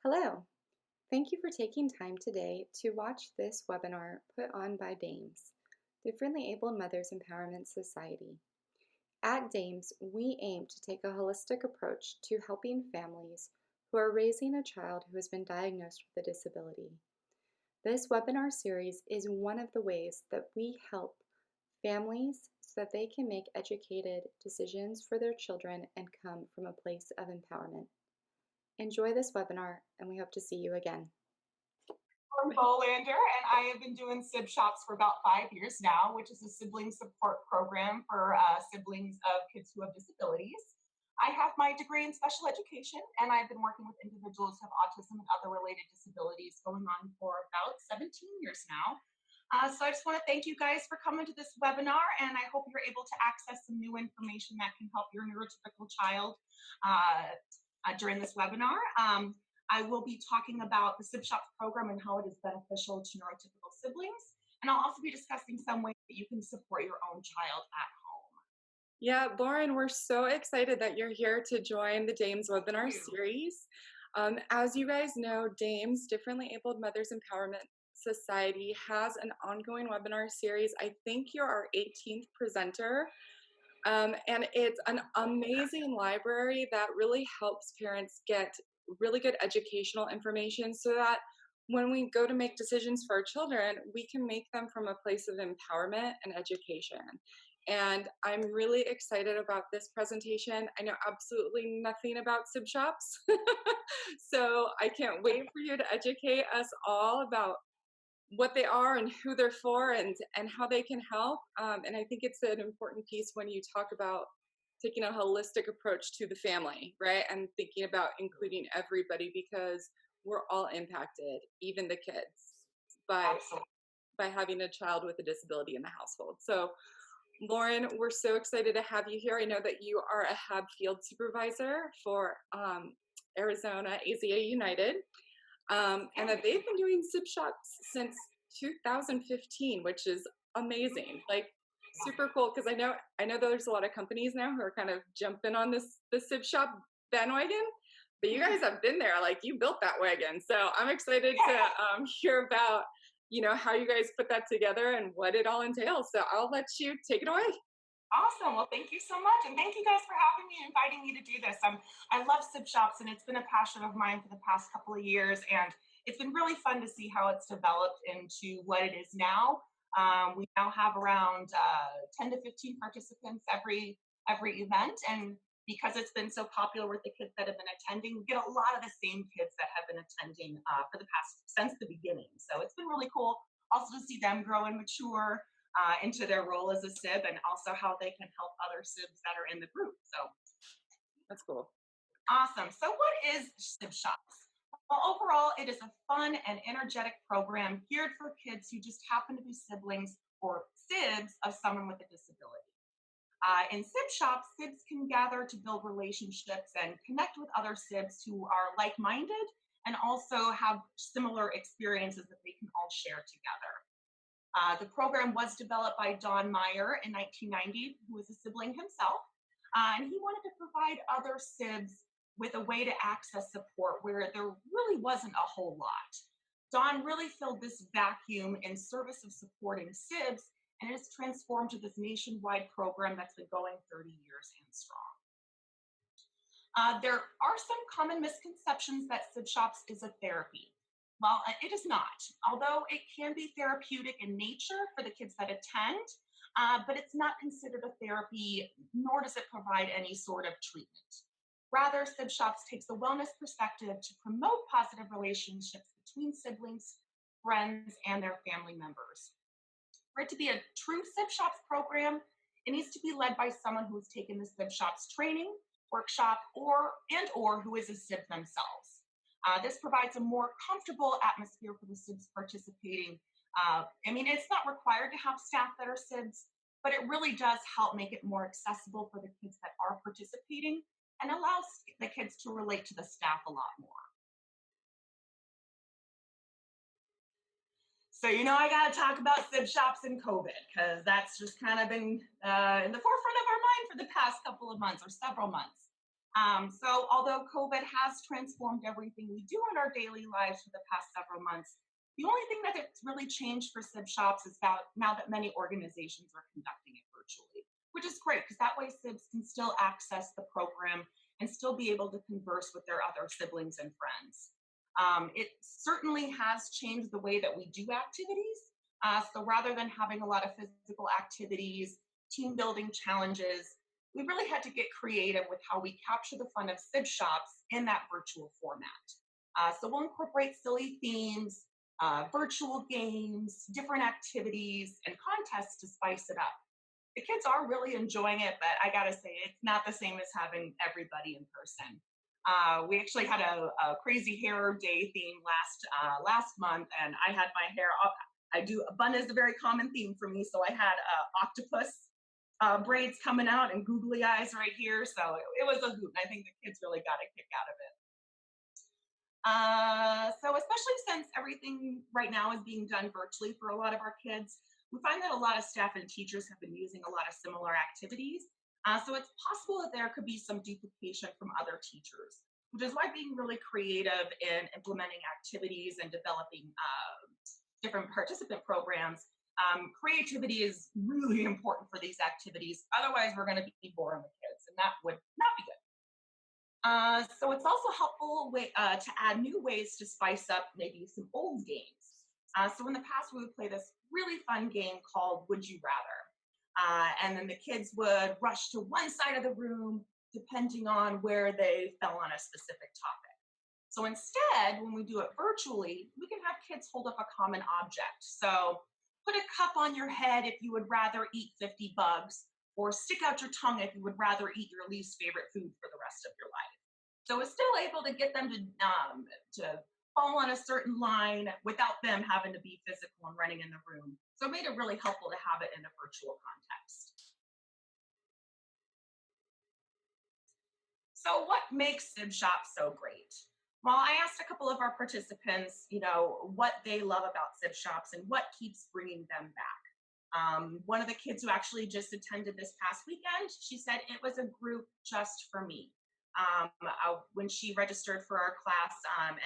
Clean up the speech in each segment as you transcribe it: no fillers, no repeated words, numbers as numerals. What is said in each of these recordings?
Hello. Thank you for taking time today to watch this webinar put on by DAMES, the Differently Abled Mothers Empowerment Society. At DAMES, we aim to take a holistic approach to helping families who are raising a child who has been diagnosed with a disability. This webinar series is one of the ways that we help families so that they can make educated decisions for their children and come from a place of empowerment. Enjoy this webinar, and we hope to see you again. I'm Bolander, and I have been doing Sibshops for about 5 years now, which is a sibling support program for siblings of kids who have disabilities. I have my degree in special education, and I've been working with individuals who have autism and other related disabilities going on for about 17 years now. So I just want to thank you guys for coming to this webinar, and I hope you're able to access some new information that can help your neurotypical child during this webinar. I will be talking about the Sibshops program and how it is beneficial to neurotypical siblings. And I'll also be discussing some ways that you can support your own child at home. Yeah, Lauren, we're so excited that you're here to join the DAMES webinar series. As you guys know, DAMES, Differently Abled Mothers Empowerment Society, has an ongoing webinar series. I think you're our 18th presenter. And it's an amazing library that really helps parents get really good educational information so that when we go to make decisions for our children, we can make them from a place of empowerment and education. And I'm really excited about this presentation. I know absolutely nothing about Sibshops, so I can't wait for you to educate us all about what they are and who they're for and how they can help. And I think it's an important piece when you talk about taking a holistic approach to the family, right? And thinking about including everybody because we're all impacted, even the kids, by having a child with a disability in the household. So Lauren, we're so excited to have you here. I know that you are a HAB field supervisor for Arizona AZA United. And that they've been doing Sibshops since 2015, which is amazing. Like super cool because I know there's a lot of companies now who are kind of jumping on the Sibshop bandwagon, but you guys have been there. Like you built that wagon, so I'm excited to hear about how you guys put that together and what it all entails. So I'll let you take it away. Awesome. Well, thank you so much. And thank you guys for having me and inviting me to do this. I love Sibshops, and it's been a passion of mine for the past couple of years. And it's been really fun to see how it's developed into what it is now. We now have around 10 to 15 participants every event. And because it's been so popular with the kids that have been attending, we get a lot of the same kids that have been attending since the beginning. So it's been really cool also to see them grow and mature into their role as a sib, and also how they can help other sibs that are in the group. So that's cool. Awesome. So what is Sibshops? Well, overall, it is a fun and energetic program geared for kids who just happen to be siblings or sibs of someone with a disability. In Sibshops, sibs can gather to build relationships and connect with other sibs who are like-minded and also have similar experiences that they can all share together. The program was developed by Don Meyer in 1990, who was a sibling himself, and he wanted to provide other sibs with a way to access support where there really wasn't a whole lot. Don really filled this vacuum in service of supporting sibs, and it has transformed to this nationwide program that's been going 30 years and strong. There are some common misconceptions that Sibshops is a therapy. Well, it is not, although it can be therapeutic in nature for the kids that attend, but it's not considered a therapy, nor does it provide any sort of treatment. Rather, Sibshops takes a wellness perspective to promote positive relationships between siblings, friends, and their family members. For it to be a true Sibshops program, it needs to be led by someone who has taken the Sibshops training, workshop, or who is a sib themselves. This provides a more comfortable atmosphere for the sibs participating. It's not required to have staff that are sibs, but it really does help make it more accessible for the kids that are participating and allows the kids to relate to the staff a lot more. So, I got to talk about Sibshops and COVID, because that's just kind of been in the forefront of our mind for the past couple of months or several months. So although COVID has transformed everything we do in our daily lives for the past several months, the only thing that it's really changed for Sibshops is that now that many organizations are conducting it virtually, which is great because that way Sibs can still access the program and still be able to converse with their other siblings and friends. It certainly has changed the way that we do activities. So rather than having a lot of physical activities, team building challenges, we really had to get creative with how we capture the fun of Sibshops in that virtual format. So we'll incorporate silly themes, virtual games, different activities, and contests to spice it up. The kids are really enjoying it, but I gotta say, it's not the same as having everybody in person. We actually had a crazy hair day theme last month, and I had my hair up. I do a bun is a very common theme for me, so I had octopus braids coming out and googly eyes right here. So it was a hoot, and I think the kids really got a kick out of it. So especially since everything right now is being done virtually for a lot of our kids, we find that a lot of staff and teachers have been using a lot of similar activities. So it's possible that there could be some duplication from other teachers, which is why being really creative in implementing activities and developing different participant programs, creativity is really important for these activities. Otherwise, we're going to be boring the kids, and that would not be good. So it's also helpful to add new ways to spice up maybe some old games. So in the past, we would play this really fun game called Would You Rather? And then the kids would rush to one side of the room depending on where they fell on a specific topic. So instead, when we do it virtually, we can have kids hold up a common object. So put a cup on your head if you would rather eat 50 bugs, or stick out your tongue if you would rather eat your least favorite food for the rest of your life. So it's still able to get them to fall on a certain line without them having to be physical and running in the room. So it made it really helpful to have it in a virtual context. So what makes Sibshop so great? Well, I asked a couple of our participants, what they love about Sibshops and what keeps bringing them back. One of the kids who actually just attended this past weekend, she said it was a group just for me. When she registered for our class,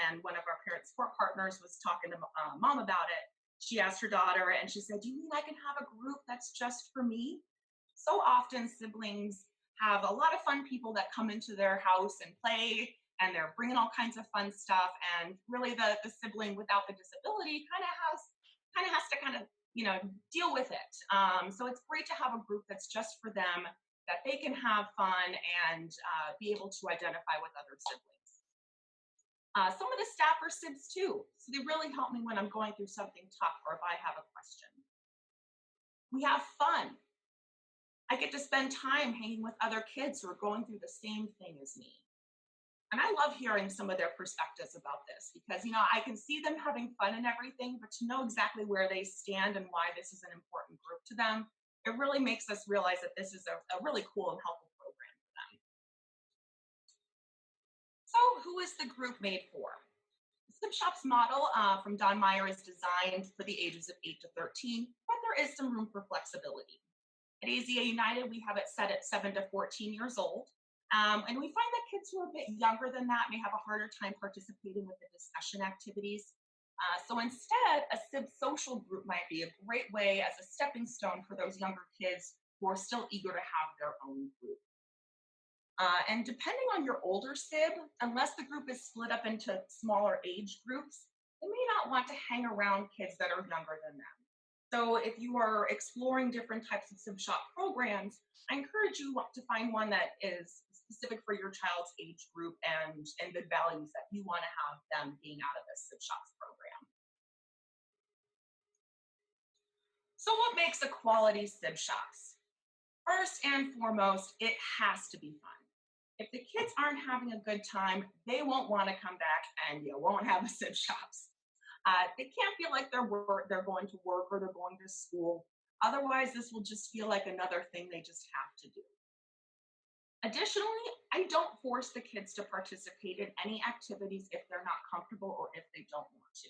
and one of our parent support partners was talking to mom about it, she asked her daughter and she said, "Do you mean I can have a group that's just for me?" So often siblings have a lot of fun people that come into their house and play, and they're bringing all kinds of fun stuff, and really the sibling without the disability kind of has to deal with it. So it's great to have a group that's just for them, that they can have fun and be able to identify with other siblings. Some of the staff are sibs too, so they really help me when I'm going through something tough or if I have a question. We have fun. I get to spend time hanging with other kids who are going through the same thing as me. And I love hearing some of their perspectives about this because, I can see them having fun and everything, but to know exactly where they stand and why this is an important group to them, it really makes us realize that this is a really cool and helpful program for them. So who is the group made for? The Sibshop's model from Don Meyer is designed for the ages of 8 to 13, but there is some room for flexibility. At AZA United, we have it set at 7 to 14 years old. And we find that kids who are a bit younger than that may have a harder time participating with the discussion activities. So instead, a SIB social group might be a great way as a stepping stone for those younger kids who are still eager to have their own group. And depending on your older SIB, unless the group is split up into smaller age groups, they may not want to hang around kids that are younger than them. So if you are exploring different types of Sibshop programs, I encourage you to find one that is specific for your child's age group and the values that you want to have them being out of this Sibshops program. So what makes a quality Sibshops? First and foremost, it has to be fun. If the kids aren't having a good time, they won't want to come back and you won't have a Sibshops. They can't feel like they're going to work or they're going to school. Otherwise, this will just feel like another thing they just have to do. Additionally, I don't force the kids to participate in any activities if they're not comfortable or if they don't want to.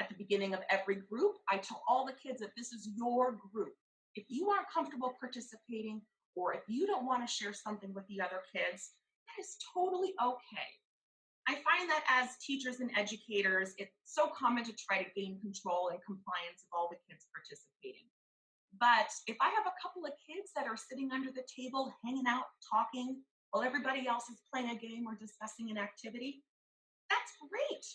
At the beginning of every group, I tell all the kids that this is your group. If you aren't comfortable participating or if you don't want to share something with the other kids, That is totally okay. I find that as teachers and educators, it's so common to try to gain control and compliance of all the kids participating. But if I have a couple of kids that are sitting under the table, hanging out, talking, while everybody else is playing a game or discussing an activity, that's great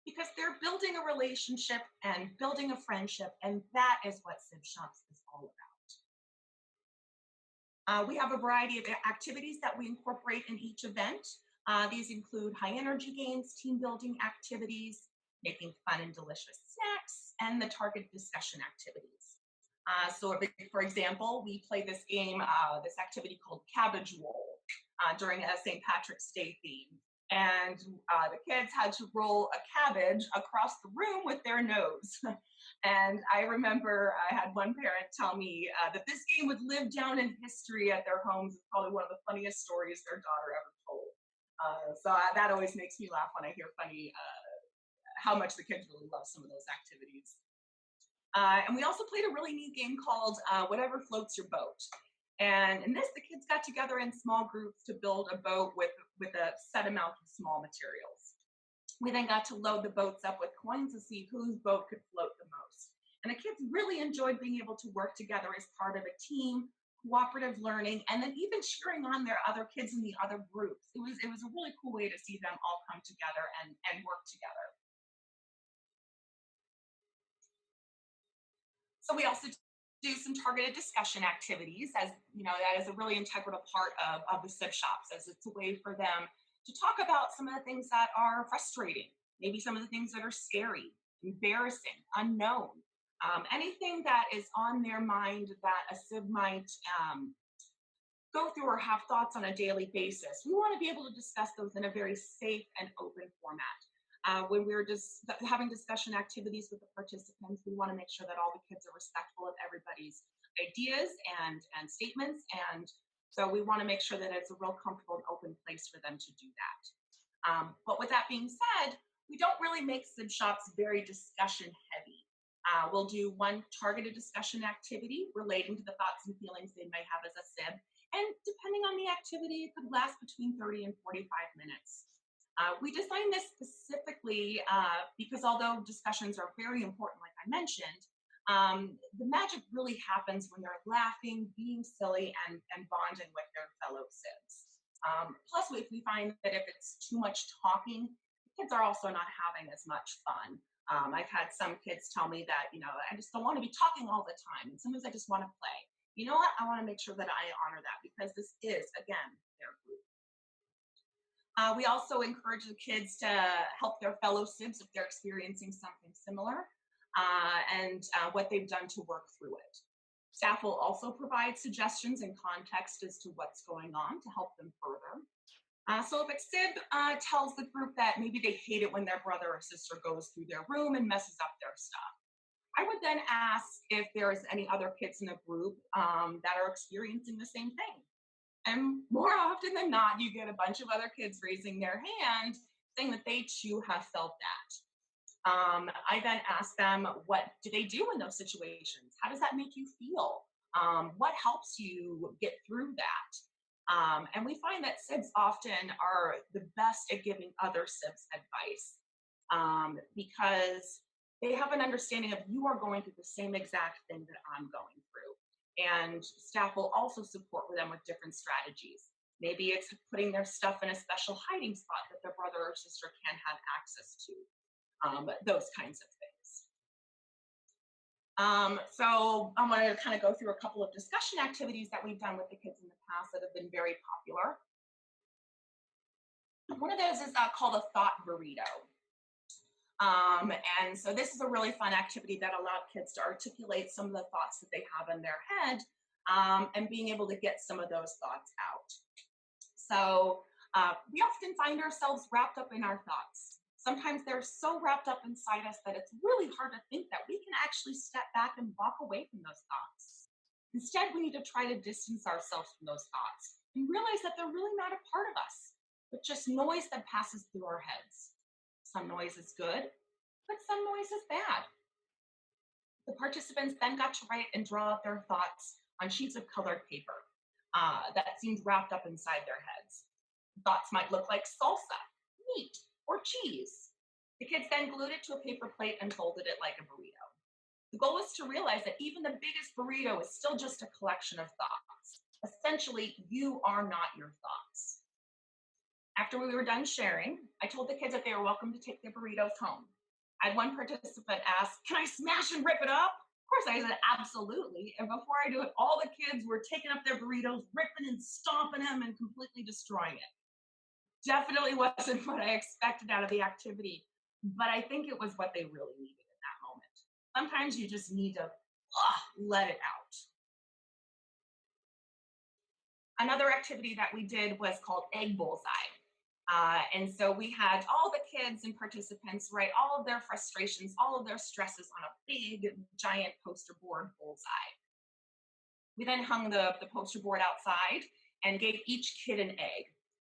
because they're building a relationship and building a friendship. And that is what Sibshops is all about. We have a variety of activities that we incorporate in each event. These include high energy games, team building activities, making fun and delicious snacks, and the target discussion activities. For example, we play this game, this activity called Cabbage Roll during a St. Patrick's Day theme. And the kids had to roll a cabbage across the room with their nose. And I remember I had one parent tell me that this game would live down in history at their homes. It's probably one of the funniest stories their daughter ever told. That always makes me laugh when I hear how much the kids really love some of those activities. And we also played a really neat game called Whatever Floats Your Boat. And in this, the kids got together in small groups to build a boat with a set amount of small materials. We then got to load the boats up with coins to see whose boat could float the most. And the kids really enjoyed being able to work together as part of a team, cooperative learning, and then even cheering on their other kids in the other groups. It was a really cool way to see them all come together and work together. So we also do some targeted discussion activities, as you know, that is a really integral part of the Sibshops, as it's a way for them to talk about some of the things that are frustrating, maybe some of the things that are scary, embarrassing, unknown, anything that is on their mind that a Sib might go through or have thoughts on a daily basis. We want to be able to discuss those in a very safe and open format. When we're just having discussion activities with the participants, we want to make sure that all the kids are respectful of everybody's ideas and statements. And so we want to make sure that it's a real comfortable and open place for them to do that. But with that being said, we don't really make Sibshops very discussion heavy. We'll do one targeted discussion activity relating to the thoughts and feelings they may have as a Sib. And depending on the activity, it could last between 30 and 45 minutes. We designed this specifically because although discussions are very important, like I mentioned, the magic really happens when they're laughing, being silly, and bonding with their fellow Sibs. Plus, if we find that if it's too much talking, kids are also not having as much fun. I've had some kids tell me that, you know, I just don't want to be talking all the time. And sometimes I just want to play. You know what? I want to make sure that I honor that because this is, again, their group. We also encourage the kids to help their fellow Sibs if they're experiencing something similar and what they've done to work through it. Staff will also provide suggestions and context as to what's going on to help them further. So if a Sib tells the group that maybe they hate it when their brother or sister goes through their room and messes up their stuff, I would then ask if there's any other kids in the group that are experiencing the same thing. And more often than not, you get a bunch of other kids raising their hand saying that they too have felt that. I then ask them, what do they do in those situations? How does that make you feel? What helps you get through that? And we find that Sibs often are the best at giving other Sibs advice because they have an understanding of you are going through the same exact thing that I'm going through. And staff will also support them with different strategies. Maybe it's putting their stuff in a special hiding spot that their brother or sister can't have access to, those kinds of things. So I'm going to kind of go through a couple of discussion activities that we've done with the kids in the past that have been very popular. One of those is called a thought burrito. And so this is a really fun activity that allowed kids to articulate some of the thoughts that they have in their head and being able to get some of those thoughts out. So we often find ourselves wrapped up in our thoughts. Sometimes they're so wrapped up inside us that it's really hard to think that we can actually step back and walk away from those thoughts. Instead, we need to try to distance ourselves from those thoughts and realize that they're really not a part of us, but just noise that passes through our heads. Some noise is good, but some noise is bad. The participants then got to write and draw out their thoughts on sheets of colored paper that seemed wrapped up inside their heads. Thoughts might look like salsa, meat, or cheese. The kids then glued it to a paper plate and folded it like a burrito. The goal is to realize that even the biggest burrito is still just a collection of thoughts. Essentially, you are not your thoughts. After we were done sharing, I told the kids that they were welcome to take their burritos home. I had one participant ask, "Can I smash and rip it up?" Of course, I said, "Absolutely." And before I do it, all the kids were taking up their burritos, ripping and stomping them, and completely destroying it. Definitely wasn't what I expected out of the activity, but I think it was what they really needed in that moment. Sometimes you just need to let it out. Another activity that we did was called Egg Bullseye. And so we had all the kids and participants write all of their frustrations, all of their stresses on a big, giant poster board bullseye. We then hung the poster board outside and gave each kid an egg.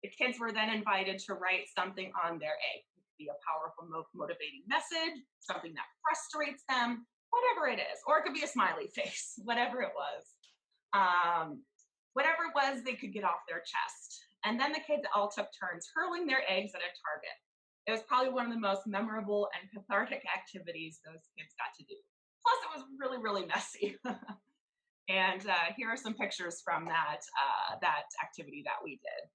The kids were then invited to write something on their egg. It could be a powerful, motivating message, something that frustrates them, whatever it is, or it could be a smiley face, whatever it was. Um, Whatever it was, they could get off their chest. And then the kids all took turns hurling their eggs at a target. It was probably one of the most memorable and cathartic activities those kids got to do. Plus, it was really, really messy. And here are some pictures from that activity that we did.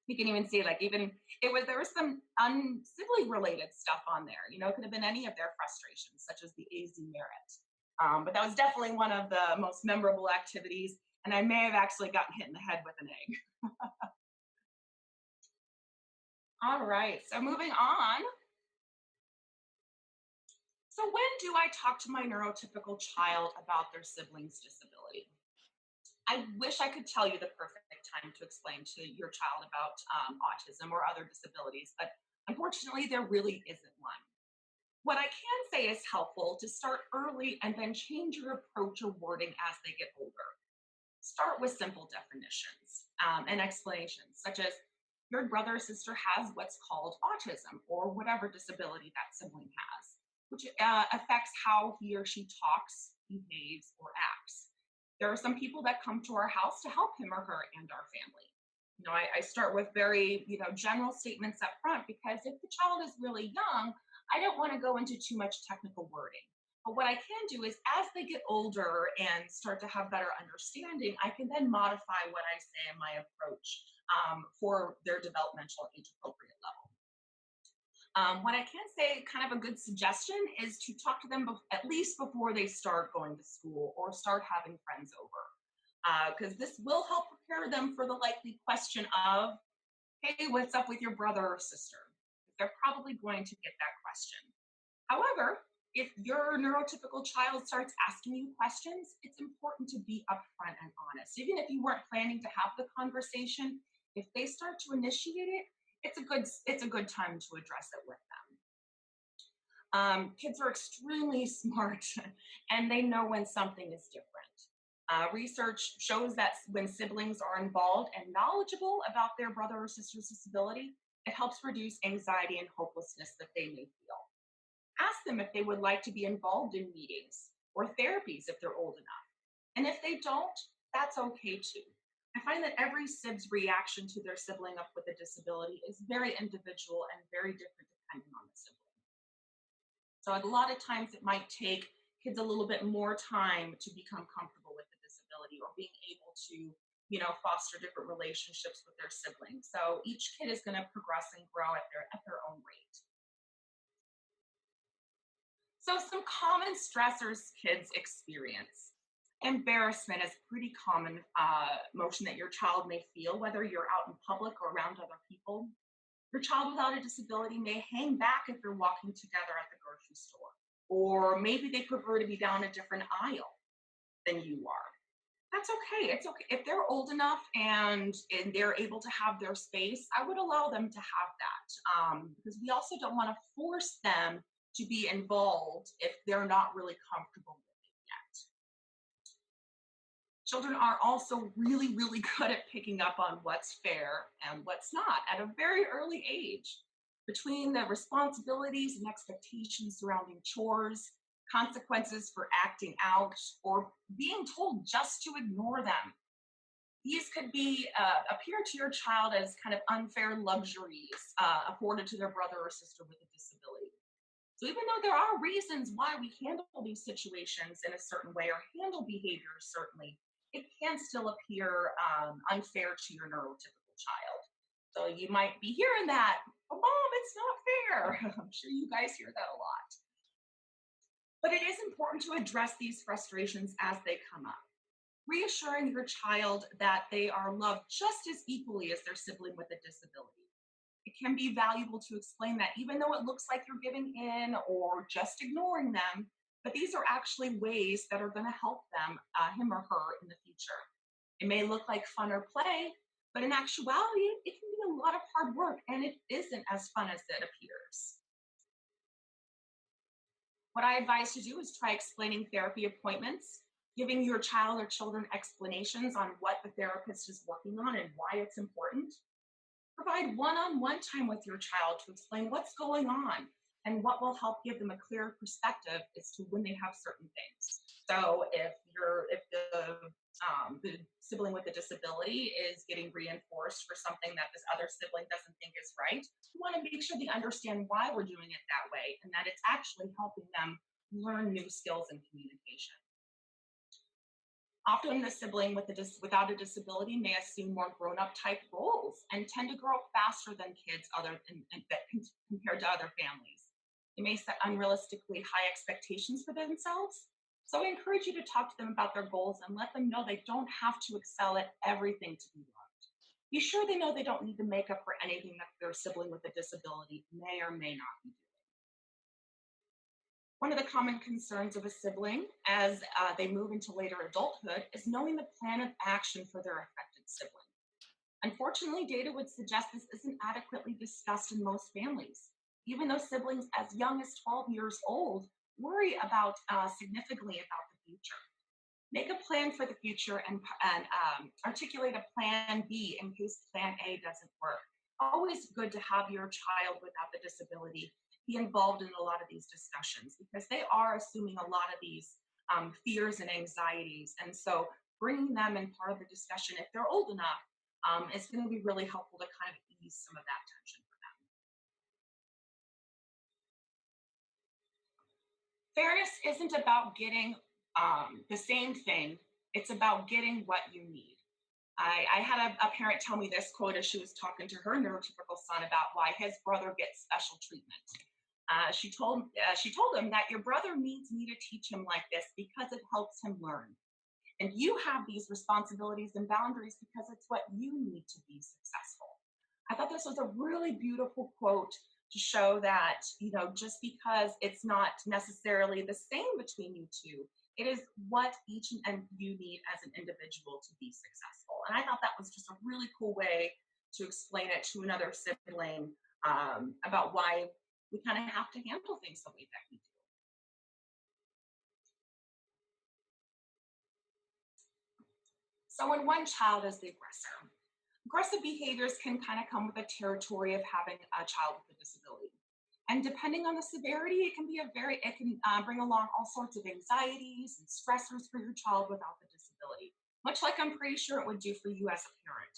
You can even see, like, even there was some uncivil related stuff on there. You know, it could have been any of their frustrations, such as the AZ merit. But that was definitely one of the most memorable activities. And I may have actually gotten hit in the head with an egg. All right, so moving on. So when do I talk to my neurotypical child about their sibling's disability? I wish I could tell you the perfect time to explain to your child about autism or other disabilities, but unfortunately, there really isn't one. What I can say is helpful to start early and then change your approach or wording as they get older. Start with simple definitions and explanations, such as your brother or sister has what's called autism or whatever disability that sibling has, which affects how he or she talks, behaves, or acts. There are some people that come to our house to help him or her and our family. You know, I start with very, general statements up front because if the child is really young, I don't want to go into too much technical wording. But what I can do is as they get older and start to have better understanding, I can then modify what I say in my approach for their developmental age appropriate level. What I can say, kind of a good suggestion, is to talk to them at least before they start going to school or start having friends over. Because this will help prepare them for the likely question of, "Hey, what's up with your brother or sister?" They're probably going to get that question. However, if your neurotypical child starts asking you questions, it's important to be upfront and honest. Even if you weren't planning to have the conversation, if they start to initiate it, it's a good time to address it with them. Kids are extremely smart and they know when something is different. Research shows that when siblings are involved and knowledgeable about their brother or sister's disability, it helps reduce anxiety and hopelessness that they may feel. Ask them if they would like to be involved in meetings or therapies if they're old enough. And if they don't, that's okay too. I find that every sib's reaction to their sibling up with a disability is very individual and very different depending on the sibling. So a lot of times it might take kids a little bit more time to become comfortable with the disability or being able to, foster different relationships with their siblings. So each kid is going to progress and grow at their own rate. So some common stressors kids experience. Embarrassment is a pretty common emotion that your child may feel, whether you're out in public or around other people. Your child without a disability may hang back if you're walking together at the grocery store, or maybe they prefer to be down a different aisle than you are. That's okay. It's okay. If they're old enough and they're able to have their space, I would allow them to have that because we also don't want to force them to be involved if they're not really comfortable with it yet. Children are also really, really good at picking up on what's fair and what's not at a very early age. Between the responsibilities and expectations surrounding chores, consequences for acting out, or being told just to ignore them. These could be appear to your child as kind of unfair luxuries afforded to their brother or sister with a disability. So even though there are reasons why we handle these situations in a certain way or handle behaviors certainly, it can still appear unfair to your neurotypical child. So you might be hearing that, oh, Mom, it's not fair. I'm sure you guys hear that a lot. But it is important to address these frustrations as they come up, reassuring your child that they are loved just as equally as their sibling with a disability. It can be valuable to explain that even though it looks like you're giving in or just ignoring them, but these are actually ways that are going to help them, him or her, in the future. It may look like fun or play, but in actuality, it can be a lot of hard work and it isn't as fun as it appears. What I advise to do is try explaining therapy appointments, giving your child or children explanations on what the therapist is working on and why it's important. Provide one on one time with your child to explain what's going on and what will help give them a clear perspective as to when they have certain things. So if the sibling with a disability is getting reinforced for something that this other sibling doesn't think is right, we want to make sure they understand why we're doing it that way and that it's actually helping them learn new skills in communication. Often, the sibling without a disability may assume more grown-up type roles and tend to grow up faster than kids compared to other families. They may set unrealistically high expectations for themselves. So I encourage you to talk to them about their goals and let them know they don't have to excel at everything to be loved. Be sure they know they don't need to make up for anything that their sibling with a disability may or may not be doing. One of the common concerns of a sibling as they move into later adulthood is knowing the plan of action for their affected sibling. Unfortunately, data would suggest this isn't adequately discussed in most families, even though siblings as young as 12 years old worry about significantly about the future. Make a plan for the future and articulate a plan B in case plan A doesn't work. Always good to have your child without the disability be involved in a lot of these discussions because they are assuming a lot of these fears and anxieties. And so bringing them in part of the discussion, if they're old enough, is going to be really helpful to kind of ease some of that tension for them. Fairness isn't about getting the same thing, it's about getting what you need. I had a parent tell me this quote as she was talking to her neurotypical son about why his brother gets special treatment. She told him that your brother needs me to teach him like this because it helps him learn, and you have these responsibilities and boundaries because it's what you need to be successful. I thought this was a really beautiful quote to show that, just because it's not necessarily the same between you two, it is what each and you need as an individual to be successful. And I thought that was just a really cool way to explain it to another sibling about why we kind of have to handle things the way that we do. So when one child is the aggressor, aggressive behaviors can kind of come with the territory of having a child with a disability. And depending on the severity, it can bring along all sorts of anxieties and stressors for your child without the disability, much like I'm pretty sure it would do for you as a parent.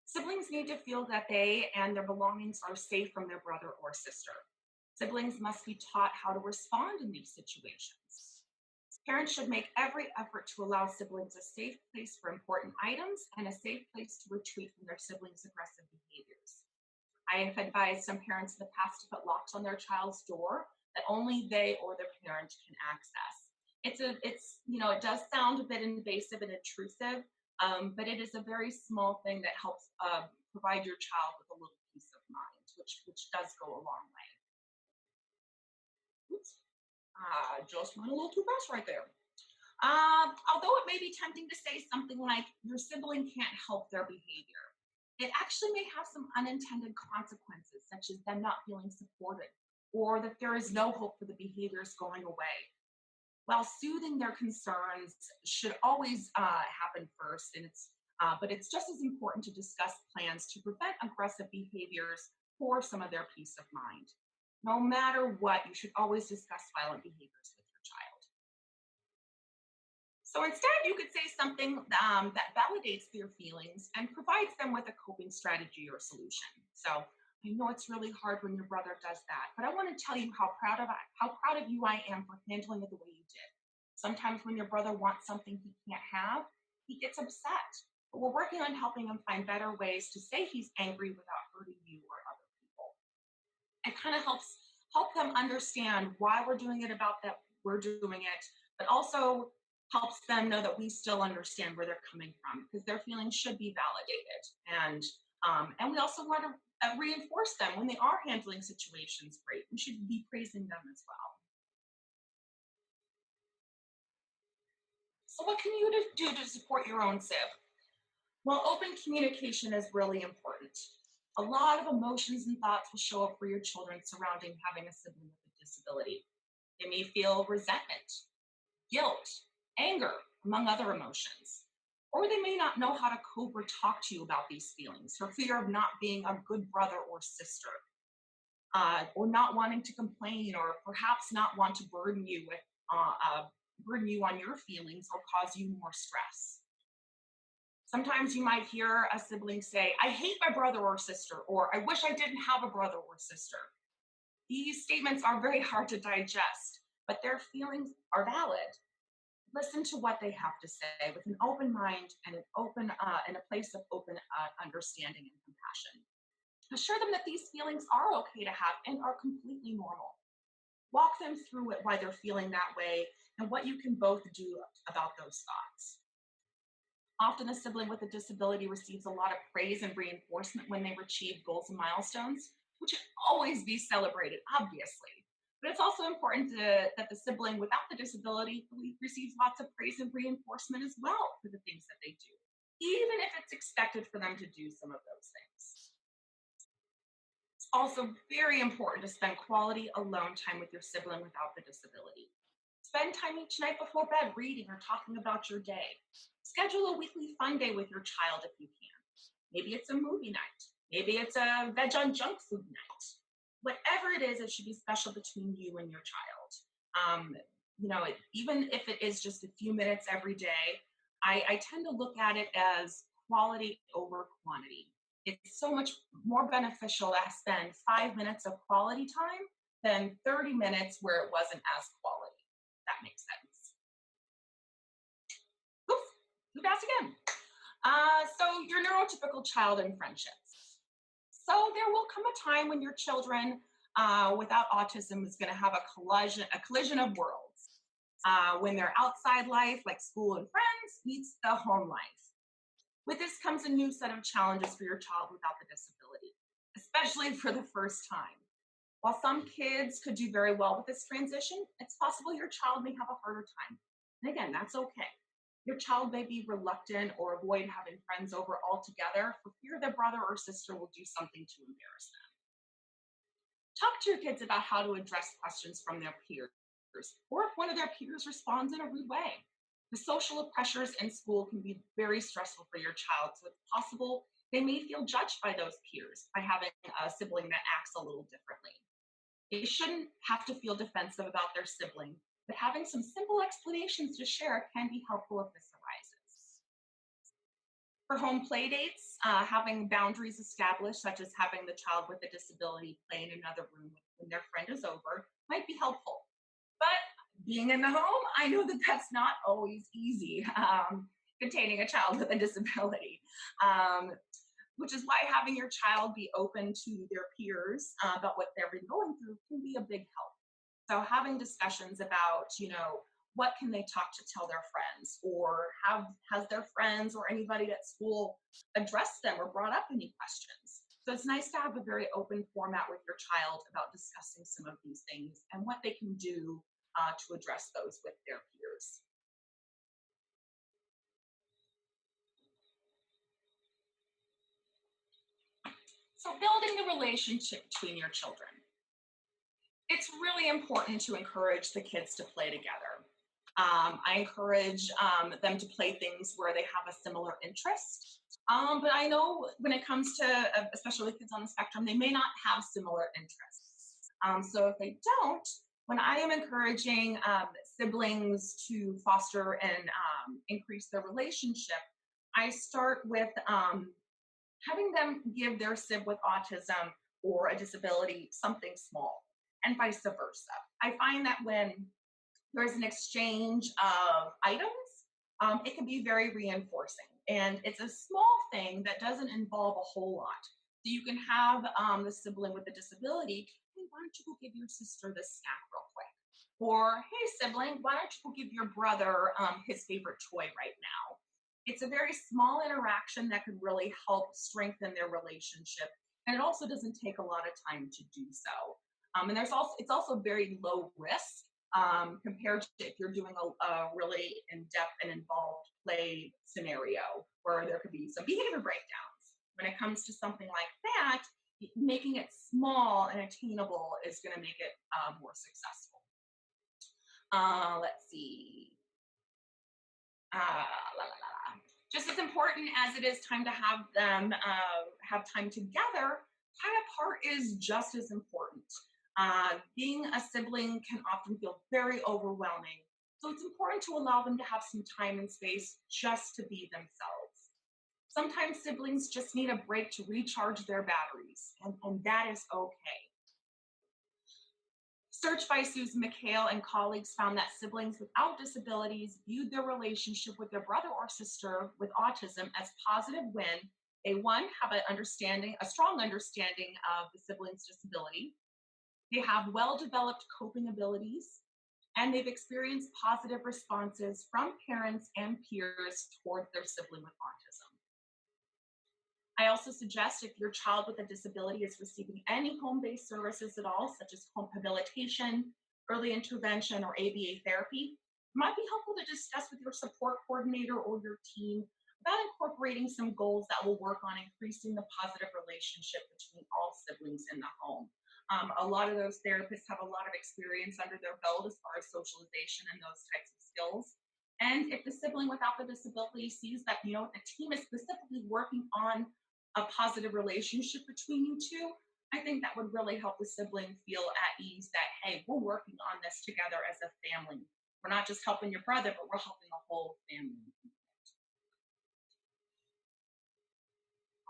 Siblings need to feel that they and their belongings are safe from their brother or sister. Siblings must be taught how to respond in these situations. Parents should make every effort to allow siblings a safe place for important items and a safe place to retreat from their siblings' aggressive behaviors. I have advised some parents in the past to put locks on their child's door that only they or their parent can access. It does sound a bit invasive and intrusive, but it is a very small thing that helps provide your child with a little peace of mind, which does go a long way. Oops, just went a little too fast right there. Although it may be tempting to say something like your sibling can't help their behavior, it actually may have some unintended consequences, such as them not feeling supported or that there is no hope for the behaviors going away. While soothing their concerns should always happen first, but it's just as important to discuss plans to prevent aggressive behaviors for some of their peace of mind. No matter what, you should always discuss violent behaviors with your child. So instead, you could say something that validates their feelings and provides them with a coping strategy or solution. So I know it's really hard when your brother does that, but I want to tell you how proud of you I am for handling it the way you did. Sometimes when your brother wants something he can't have, he gets upset. But we're working on helping him find better ways to say he's angry without hurting you or other people. It kind of help them understand why we're doing it about that we're doing it, but also helps them know that we still understand where they're coming from because their feelings should be validated. And we also want to reinforce them when they are handling situations great. We should be praising them as well. So what can you do to support your own sib? Well, open communication is really important. A lot of emotions and thoughts will show up for your children surrounding having a sibling with a disability. They may feel resentment, guilt, anger, among other emotions. Or they may not know how to cope or talk to you about these feelings for fear of not being a good brother or sister, or not wanting to complain, or perhaps not want to burden you on your feelings or cause you more stress. Sometimes you might hear a sibling say, I hate my brother or sister, or I wish I didn't have a brother or sister. These statements are very hard to digest, but their feelings are valid. Listen to what they have to say with an open mind and in a place of open understanding and compassion. Assure them that these feelings are okay to have and are completely normal. Walk them through it, why they're feeling that way and what you can both do about those thoughts. Often a sibling with a disability receives a lot of praise and reinforcement when they achieve goals and milestones, which should always be celebrated, obviously. But it's also important that the sibling without the disability receives lots of praise and reinforcement as well for the things that they do, even if it's expected for them to do some of those things. It's also very important to spend quality alone time with your sibling without the disability. Spend time each night before bed reading or talking about your day. Schedule a weekly fun day with your child if you can. Maybe it's a movie night. Maybe it's a veg on junk food night. Whatever it is, it should be special between you and your child. Um, Even if it is just a few minutes every day, I tend to look at it as quality over quantity. It's so much more beneficial to spend 5 minutes of quality time than 30 minutes where it wasn't as quality. That makes sense. Oof, too fast again. So your neurotypical child and friendships. So there will come a time when your children without autism is going to have a collision of worlds. When their outside life, like school and friends, meets the home life. With this comes a new set of challenges for your child without the disability, especially for the first time. While some kids could do very well with this transition, it's possible your child may have a harder time. And again, that's okay. Your child may be reluctant or avoid having friends over altogether for fear their brother or sister will do something to embarrass them. Talk to your kids about how to address questions from their peers, or if one of their peers responds in a rude way. The social pressures in school can be very stressful for your child, so it's possible they may feel judged by those peers by having a sibling that acts a little differently. They shouldn't have to feel defensive about their sibling, but having some simple explanations to share can be helpful if this arises. For home play dates, having boundaries established, such as having the child with a disability play in another room when their friend is over, might be helpful. But being in the home, I know that that's not always easy, containing a child with a disability. Um, which is why having your child be open to their peers about what they've been going through can be a big help. So having discussions about, what can they talk to tell their friends, or has their friends or anybody at school addressed them or brought up any questions. So it's nice to have a very open format with your child about discussing some of these things and what they can do to address those with their peers. So building the relationship between your children. It's really important to encourage the kids to play together. I encourage them to play things where they have a similar interest. But I know when it comes to, especially with kids on the spectrum, they may not have similar interests. So if they don't, When I am encouraging siblings to foster and increase their relationship, I start with having them give their sib with autism or a disability something small, and vice versa. I find that when there's an exchange of items, it can be very reinforcing. And it's a small thing that doesn't involve a whole lot. So you can have the sibling with a disability, hey, why don't you go give your sister this snack real quick? Or, hey, sibling, why don't you go give your brother his favorite toy right now? It's a very small interaction that could really help strengthen their relationship. And it also doesn't take a lot of time to do so. And it's also very low risk compared to if you're doing a really in-depth and involved play scenario where there could be some behavior breakdowns. When it comes to something like that, making it small and attainable is going to make it more successful. Let's see. La, la, la. Just as important as it is time to have them have time together, time apart is just as important. Being a sibling can often feel very overwhelming, so it's important to allow them to have some time and space just to be themselves. Sometimes siblings just need a break to recharge their batteries, and that is okay. Search by Susan McHale and colleagues found that siblings without disabilities viewed their relationship with their brother or sister with autism as positive when they, one, have a strong understanding of the sibling's disability, they have well-developed coping abilities, and they've experienced positive responses from parents and peers toward their sibling with autism. I also suggest if your child with a disability is receiving any home-based services at all, such as home habilitation, early intervention, or ABA therapy, it might be helpful to discuss with your support coordinator or your team about incorporating some goals that will work on increasing the positive relationship between all siblings in the home. A lot of those therapists have a lot of experience under their belt as far as socialization and those types of skills. And if the sibling without the disability sees that, the team is specifically working on a positive relationship between you two, I think that would really help the sibling feel at ease that, hey, we're working on this together as a family. We're not just helping your brother, but we're helping the whole family.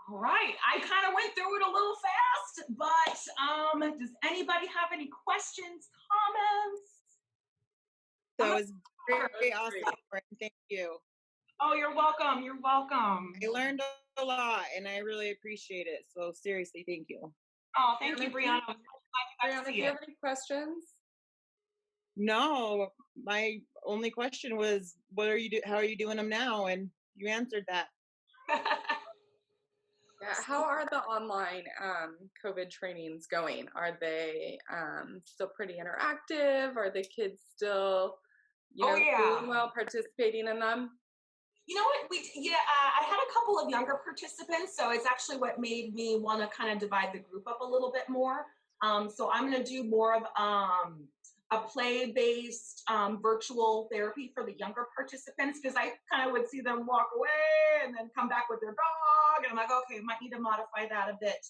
All right, I kind of went through it a little fast, but does anybody have any questions, comments? That was very awesome. Thank you. Oh, you're welcome. You're welcome. I learned a lot and I really appreciate it. So seriously, thank you. Oh, thank you, Brianna. I was really glad Brianna, do you have any questions? No, my only question was, how are you doing them now? And you answered that. Yeah, how are the online COVID trainings going? Are they still pretty interactive? Are the kids still, doing well, participating in them? You know what? I had a couple of younger participants, so it's actually what made me want to kind of divide the group up a little bit more. So I'm going to do more of a play-based virtual therapy for the younger participants because I kind of would see them walk away and then come back with their dog, and I'm like, okay, might need to modify that a bit.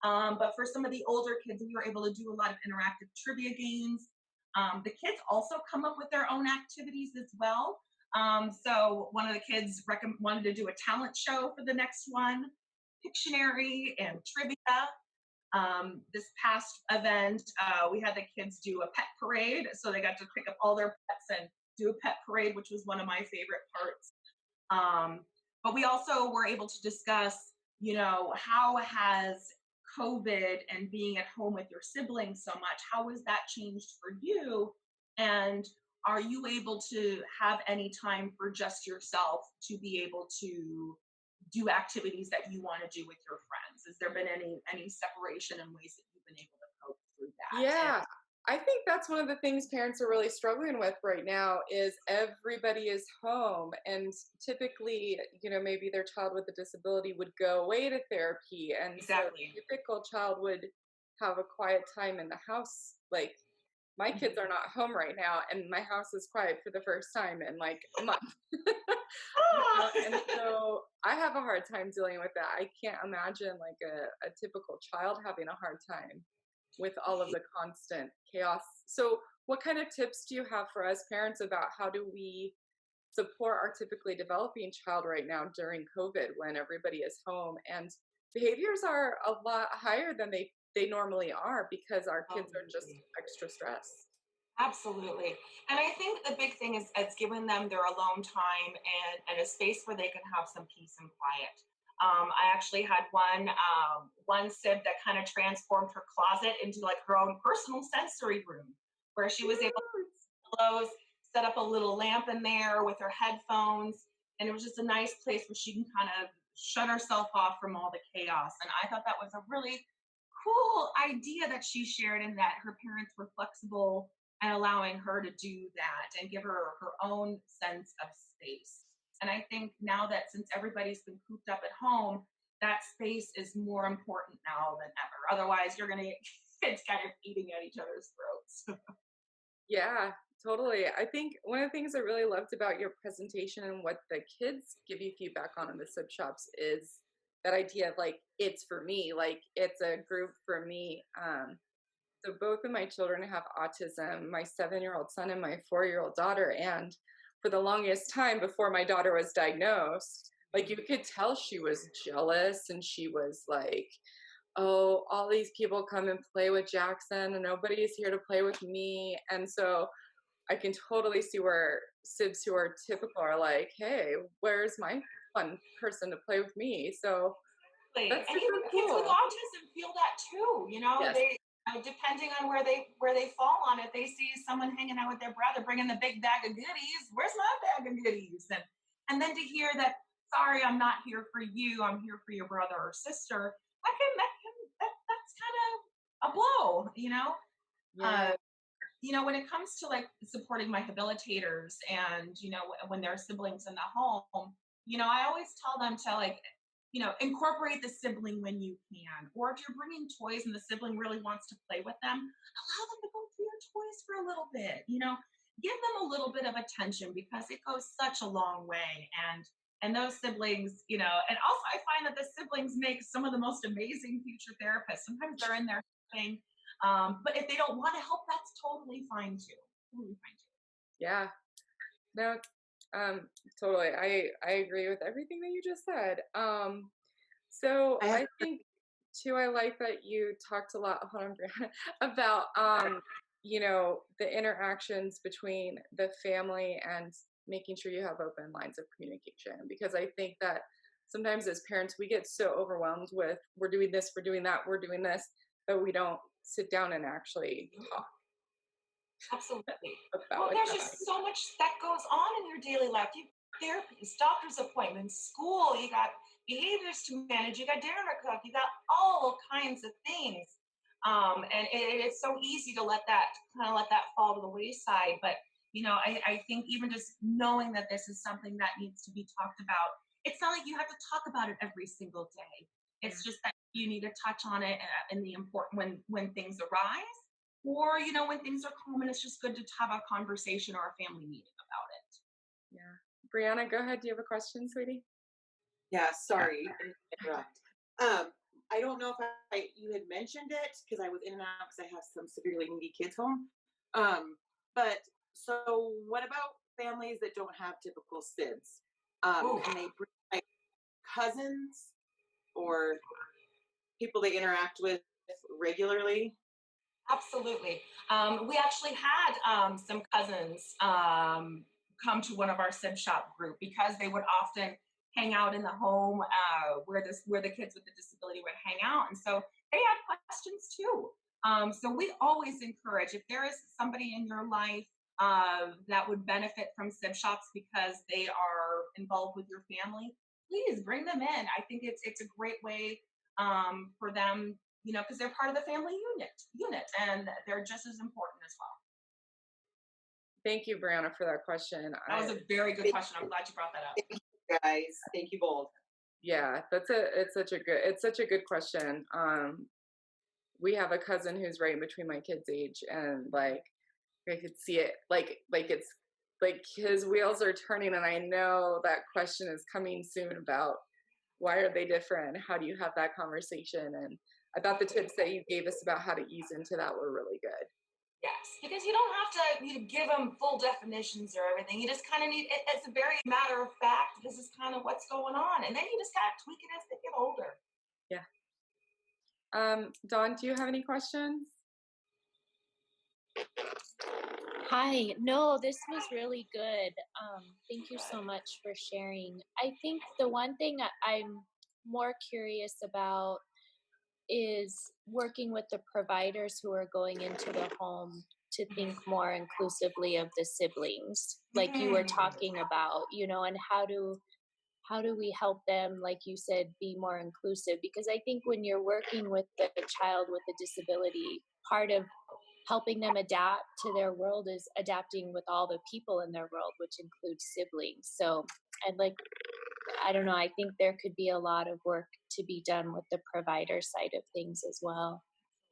But for some of the older kids, we were able to do a lot of interactive trivia games. The kids also come up with their own activities as well. So one of the kids wanted to do a talent show for the next one, Pictionary and trivia. This past event, we had the kids do a pet parade. So they got to pick up all their pets and do a pet parade, which was one of my favorite parts. But we also were able to discuss, how has COVID and being at home with your siblings so much, how has that changed for you? And are you able to have any time for just yourself to be able to do activities that you want to do with your friends? Has there been any separation in ways that you've been able to cope through that? Yeah, I think that's one of the things parents are really struggling with right now is everybody is home, and typically, maybe their child with a disability would go away to therapy, and Exactly. so the typical child would have a quiet time in the house. Like my kids are not home right now, and my house is quiet for the first time in like a month. And so I have a hard time dealing with that. I can't imagine like a typical child having a hard time with all of the constant chaos. So what kind of tips do you have for us parents about how do we support our typically developing child right now during COVID when everybody is home and behaviors are a lot higher than they normally are because our kids are just Absolutely. extra stressed. Absolutely. And I think the big thing is it's giving them their alone time and a space where they can have some peace and quiet. I actually had one sib that kind of transformed her closet into like her own personal sensory room where she was able to close, set up a little lamp in there with her headphones, and it was just a nice place where she can kind of shut herself off from all the chaos. And I thought that was a really cool idea that she shared, and that her parents were flexible and allowing her to do that and give her her own sense of space. And I think now that since everybody's been cooped up at home, that space is more important now than ever. Otherwise, you're going to get kids kind of eating at each other's throats. Yeah, totally. I think one of the things I really loved about your presentation and what the kids give you feedback on in the sib shops is that idea of like it's for me, like it's a group for me. So both of my children have autism, my 7-year-old son and my 4-year-old daughter. And for the longest time before my daughter was diagnosed, like you could tell she was jealous and she was like, oh, all these people come and play with Jackson and nobody's here to play with me. And so I can totally see where sibs who are typical are like, hey, where's my fun person to play with me? So Exactly. that's And super even kids with cool. autism feel that too. You know, Yes. they depending on where they fall on it, they see someone hanging out with their brother, bringing the big bag of goodies. Where's my bag of goodies? And then to hear that, sorry, I'm not here for you. I'm here for your brother or sister. That's kind of a blow. Yeah. Uh, when it comes to like supporting my habilitators and when there are siblings in the home, I always tell them to like incorporate the sibling when you can, or if you're bringing toys and the sibling really wants to play with them, allow them to go through your toys for a little bit. Give them a little bit of attention because it goes such a long way. And those siblings, and also I find that the siblings make some of the most amazing future therapists. Sometimes they're in there thing, but if they don't want to help, that's totally fine too. Totally fine too. Yeah. No, um, totally. I agree with everything that you just said. So I have I think too, I like that you talked a lot, hold on, Brianna, about the interactions between the family and making sure you have open lines of communication. Because I think that sometimes as parents we get so overwhelmed with we're doing this, we're doing that, we're doing this, that we don't sit down and actually talk Absolutely. about Well, what's there's happening. just so much that goes on in your daily life. You therapies, doctor's appointments, school, you got behaviors to manage, you got dinner to cook, you got all kinds of things. And it's so easy to let that fall to the wayside. But I think even just knowing that this is something that needs to be talked about, it's not like you have to talk about it every single day. Yeah. It's just that you need to touch on it in the important when things arise, or when things are calm, and it's just good to have a conversation or a family meeting about it. Yeah. Brianna, go ahead. Do you have a question, sweetie? Yeah, sorry, I didn't interrupt. Um, I don't know if you had mentioned it because I was in and out because I have some severely needy kids home. Um, but so what about families that don't have typical SIDS? Ooh, Can they bring like cousins or people they interact with regularly? absolutely. We actually had some cousins come to one of our sib shop group because they would often hang out in the home where the kids with the disability would hang out, and so they had questions too. So we always encourage, if there is somebody in your life that would benefit from sib shops because they are involved with your family, please bring them in. I think it's a great way for them, because they're part of the family unit, and they're just as important as well. Thank you, Brianna, for that question. That was a very good Thank question. I'm glad you brought that up. you guys. Thank you both. Yeah, it's such a good question. We have a cousin who's right in between my kids' age, and like I could see it, like it's like his wheels are turning, and I know that question is coming soon about why are they different? How do you have that conversation? And I thought the tips that you gave us about how to ease into that were really good. Yes, because you don't have to give them full definitions or everything. You just kind of need it's a very matter of fact. This is kind of what's going on, and then you just kind of tweak it as they get older. Yeah. Dawn, do you have any questions? Hi. No, this was really good. Thank you so much for sharing. I think the one thing I'm more curious about is working with the providers who are going into the home to think Mhm. more inclusively of the siblings, like you were Mhm. talking about, and how do we help them, like you said, be more inclusive? Because I think when you're working with the child with a disability, part of helping them adapt to their world is adapting with all the people in their world, which includes siblings. So I'd like, I don't know, I think there could be a lot of work to be done with the provider side of things as well.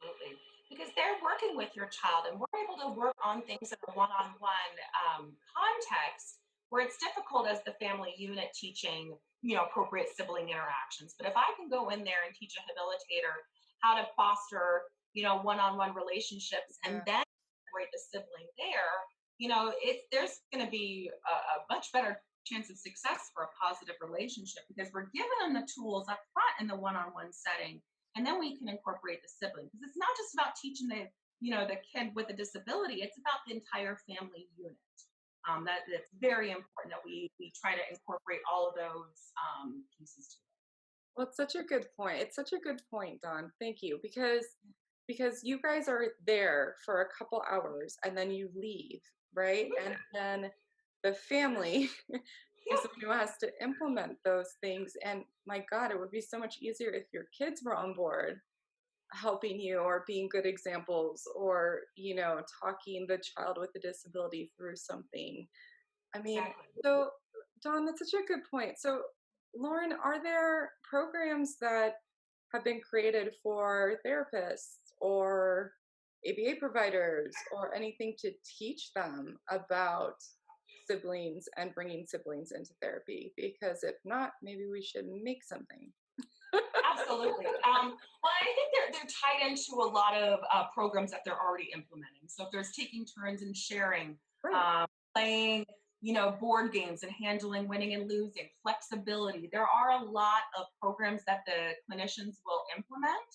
Absolutely. Because they're working with your child, and we're able to work on things in a one on one context where it's difficult as the family unit teaching, appropriate sibling interactions. But if I can go in there and teach a habilitator how to foster, one on one relationships and Yeah. then incorporate the sibling there, there's going to be a much better chance of success for a positive relationship because we're giving them the tools up front in the one on one setting, and then we can incorporate the sibling because it's not just about teaching the kid with a disability. It's about the entire family unit. That's very important that we try to incorporate all of those pieces to Well, it's such a good point. It's such a good point, Dawn. Thank you. Because you guys are there for a couple hours and then you leave, right? it. And then the family is the Yeah, one who has to implement those things. And my God, it would be so much easier if your kids were on board helping you or being good examples or, talking the child with a disability through something. I mean, exactly. so Dawn, that's such a good point. So, Lauren, are there programs that have been created for therapists or ABA providers or anything to teach them about siblings and bringing siblings into therapy? Because if not, maybe we should make something. Absolutely. Well, I think they're tied into a lot of programs that they're already implementing. So if there's taking turns and sharing, Right. um, playing, board games and handling winning and losing, flexibility. There are a lot of programs that the clinicians will implement,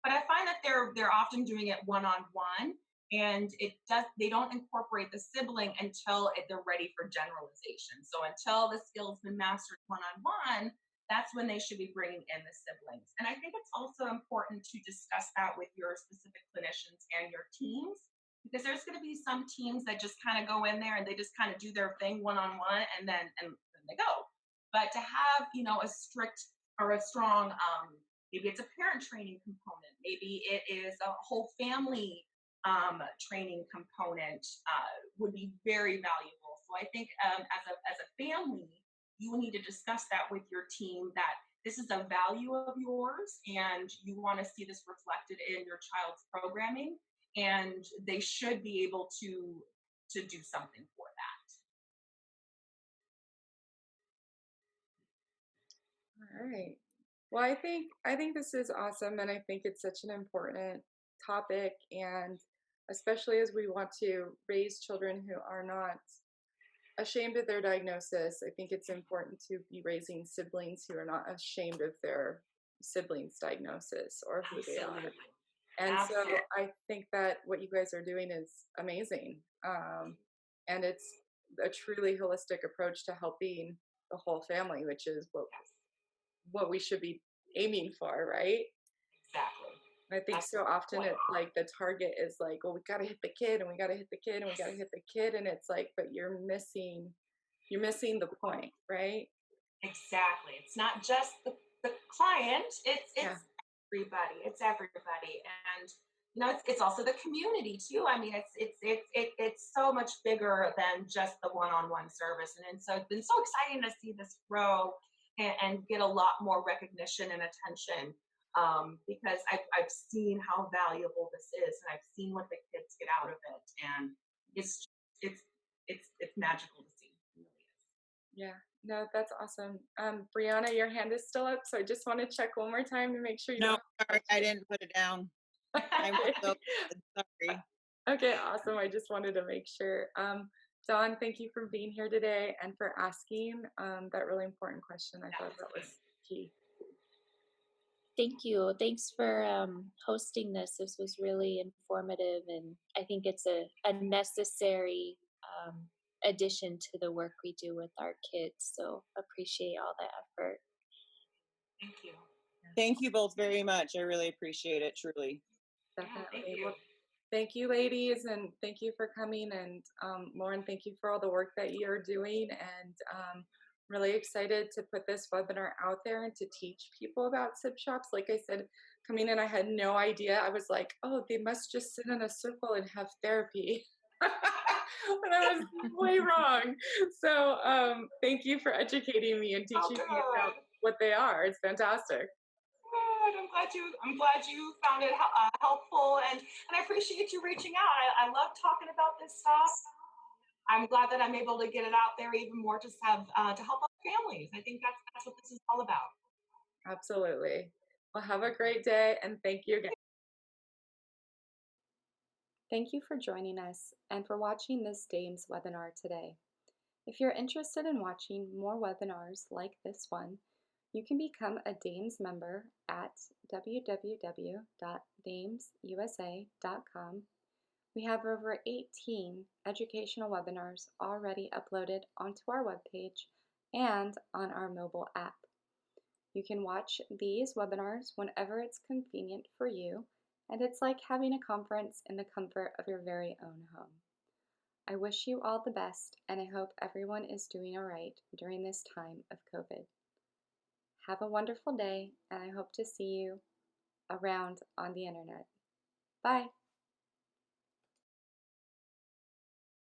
but I find that they're often doing it one on one, and they don't incorporate the sibling until they're ready for generalization. So until the skill's been mastered one on one, that's when they should be bringing in the siblings. And I think it's also important to discuss that with your specific clinicians and your teams because there's going to be some teams that just kind of go in there and they just kind of do their thing one on one and then they go. But to have, a strict or a strong, maybe it's a parent training component, maybe it is a whole family training component would be very valuable. So I think as a family, you will need to discuss that with your team that this is a value of yours and you want to see this reflected in your child's programming and they should be able to do something for that. All right. Well, I think this is awesome and I think it's such an important topic and especially as we want to raise children who are not ashamed of their diagnosis, I think it's important to be raising siblings who are not ashamed of their siblings' diagnosis or who they are. Absolutely. And so Absolutely. I think that what you guys are doing is amazing. And it's a truly holistic approach to helping the whole family, which is Yes, what we should be aiming for, right? exactly. I think That's so the often point. it's like the target is like, well, we got to hit the kid and we got to hit the kid and we got to Yes, hit the kid. And it's like, but you're missing the point, right? exactly. It's not just the client, Yeah. it's everybody. It's everybody. And it's also the community too. I mean, it's so much bigger than just the one-on-one service. And so it's been so exciting to see this grow and get a lot more recognition and attention because I've seen how valuable this is and I've seen what the kids get out of it. And it's it's it's magical to see. It really is. Yeah. No, that's awesome. Brianna, your hand is still up, so I just want to check one more time to make sure you No, don't sorry, I didn't put it down. I was have so sorry. Okay, awesome. I just wanted to make sure. Dawn, thank you for being here today and for asking that really important question. I thought that was key. Thank you. Thanks for hosting this. This was really informative, and I think it's a necessary addition to the work we do with our kids. So appreciate all the effort. Thank you. Thank you both very much. I really appreciate it, truly. Definitely. Thank you. Well, thank you, ladies, and thank you for coming. And Lauren, thank you for all the work that you're doing. And really excited to put this webinar out there and to teach people about Sibshops. Like I said, coming in, I had no idea. I was like, oh, they must just sit in a circle and have therapy. But I was way wrong. So thank you for educating me and teaching me about what they are. It's fantastic. Good. I'm glad you found it helpful, and I appreciate you reaching out. I love talking about this stuff. I'm glad that I'm able to get it out there even more to have to help other families. I think that's what this is all about. Absolutely. Well, have a great day, and thank you again. Thank you for joining us and for watching this DAMES webinar today. If you're interested in watching more webinars like this one, you can become a DAMES member at www.damesusa.com. We have over 18 educational webinars already uploaded onto our webpage and on our mobile app. You can watch these webinars whenever it's convenient for you, and it's like having a conference in the comfort of your very own home. I wish you all the best, and I hope everyone is doing all right during this time of COVID. Have a wonderful day, and I hope to see you around on the internet. Bye.